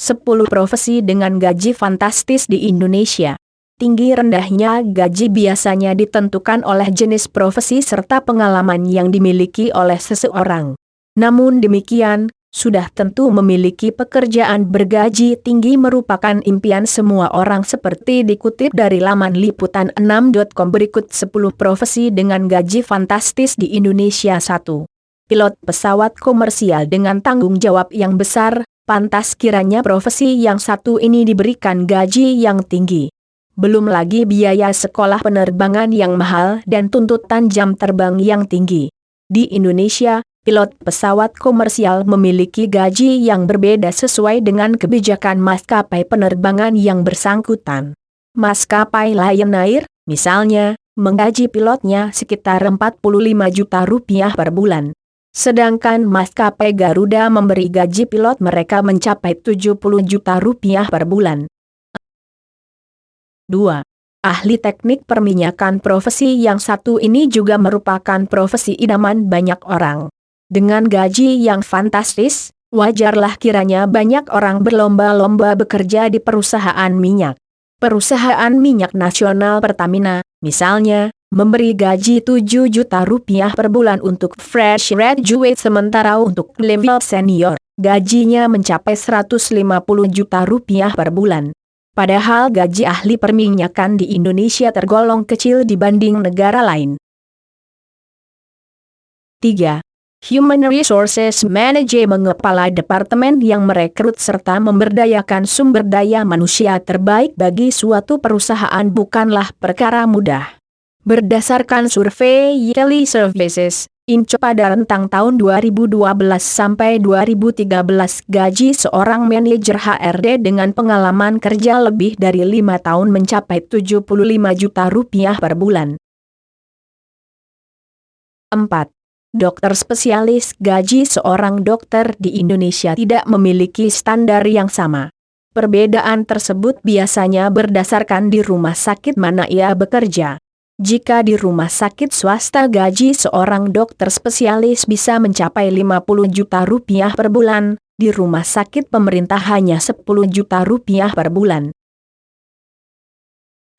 10 profesi dengan gaji fantastis di Indonesia. Tinggi rendahnya gaji biasanya ditentukan oleh jenis profesi serta pengalaman yang dimiliki oleh seseorang. Namun demikian, sudah tentu memiliki pekerjaan bergaji tinggi merupakan impian semua orang seperti dikutip dari laman liputan6.com berikut 10 profesi dengan gaji fantastis di Indonesia. 1. Pilot pesawat komersial dengan tanggung jawab yang besar, pantas kiranya profesi yang satu ini diberikan gaji yang tinggi. Belum lagi biaya sekolah penerbangan yang mahal dan tuntutan jam terbang yang tinggi. Di Indonesia, pilot pesawat komersial memiliki gaji yang berbeda sesuai dengan kebijakan maskapai penerbangan yang bersangkutan. Maskapai Lion Air, misalnya, menggaji pilotnya sekitar 45 juta rupiah per bulan. Sedangkan maskapai Garuda memberi gaji pilot mereka mencapai 70 juta rupiah per bulan. 2. Ahli teknik perminyakan. Profesi yang satu ini juga merupakan profesi idaman banyak orang. Dengan gaji yang fantastis, wajarlah kiranya banyak orang berlomba-lomba bekerja di perusahaan minyak. Perusahaan minyak nasional Pertamina, misalnya, memberi gaji 7 juta rupiah per bulan untuk fresh graduate sementara untuk level senior, gajinya mencapai 150 juta rupiah per bulan. Padahal gaji ahli perminyakan di Indonesia tergolong kecil dibanding negara lain. 3. Human Resources Management. Kepala departemen yang merekrut serta memberdayakan sumber daya manusia terbaik bagi suatu perusahaan bukanlah perkara mudah. Berdasarkan survei Yellow Services, Inco pada rentang tahun 2012 sampai 2013 gaji seorang manajer HRD dengan pengalaman kerja lebih dari 5 tahun mencapai 75 juta rupiah per bulan. 4. Dokter spesialis. Gaji seorang dokter di Indonesia tidak memiliki standar yang sama. Perbedaan tersebut biasanya berdasarkan di rumah sakit mana ia bekerja. Jika di rumah sakit swasta gaji seorang dokter spesialis bisa mencapai 50 juta rupiah per bulan, di rumah sakit pemerintah hanya 10 juta rupiah per bulan.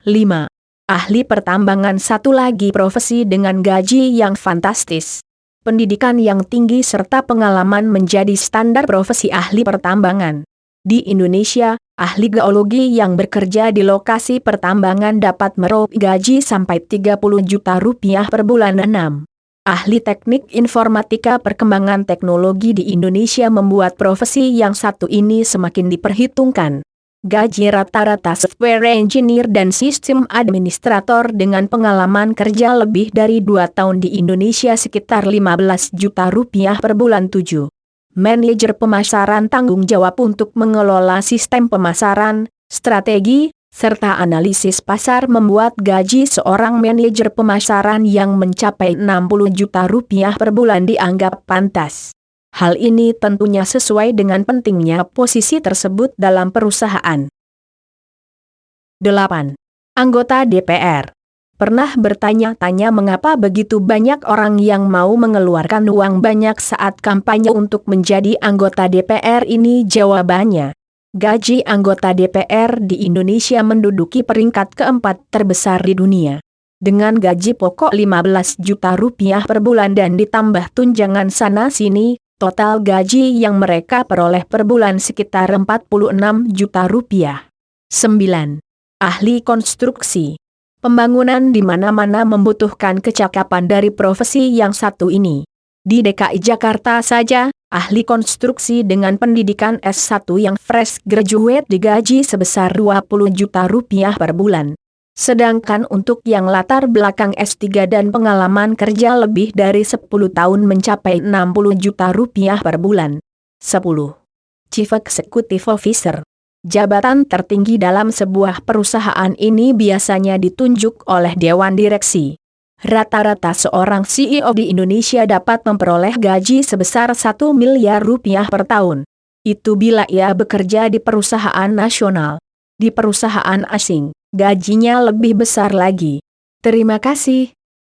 5. Ahli pertambangan. Satu lagi profesi dengan gaji yang fantastis. Pendidikan yang tinggi serta pengalaman menjadi standar profesi ahli pertambangan. Di Indonesia, ahli geologi yang bekerja di lokasi pertambangan dapat meraup gaji sampai 30 juta rupiah per bulan. 6. Ahli teknik informatika. Perkembangan teknologi di Indonesia membuat profesi yang satu ini semakin diperhitungkan. Gaji rata-rata software engineer dan sistem administrator dengan pengalaman kerja lebih dari 2 tahun di Indonesia sekitar 15 juta rupiah per bulan. 7. Manajer pemasaran. Tanggung jawab untuk mengelola sistem pemasaran, strategi, serta analisis pasar membuat gaji seorang manajer pemasaran yang mencapai 60 juta rupiah per bulan dianggap pantas. Hal ini tentunya sesuai dengan pentingnya posisi tersebut dalam perusahaan. 8. Anggota DPR. Pernah bertanya-tanya mengapa begitu banyak orang yang mau mengeluarkan uang banyak saat kampanye untuk menjadi anggota DPR ini? Jawabannya, gaji anggota DPR di Indonesia menduduki peringkat keempat terbesar di dunia. Dengan gaji pokok 15 juta rupiah per bulan dan ditambah tunjangan sana-sini, total gaji yang mereka peroleh per bulan sekitar 46 juta rupiah. 9. Ahli konstruksi. Pembangunan di mana-mana membutuhkan kecakapan dari profesi yang satu ini. Di DKI Jakarta saja, ahli konstruksi dengan pendidikan S1 yang fresh graduate digaji sebesar 20 juta rupiah per bulan. Sedangkan untuk yang latar belakang S3 dan pengalaman kerja lebih dari 10 tahun mencapai 60 juta rupiah per bulan. 10. Chief Executive Officer. Jabatan tertinggi dalam sebuah perusahaan ini biasanya ditunjuk oleh Dewan Direksi. Rata-rata seorang CEO di Indonesia dapat memperoleh gaji sebesar 1 miliar rupiah per tahun. Itu bila ia bekerja di perusahaan nasional. Di perusahaan asing, gajinya lebih besar lagi. Terima kasih.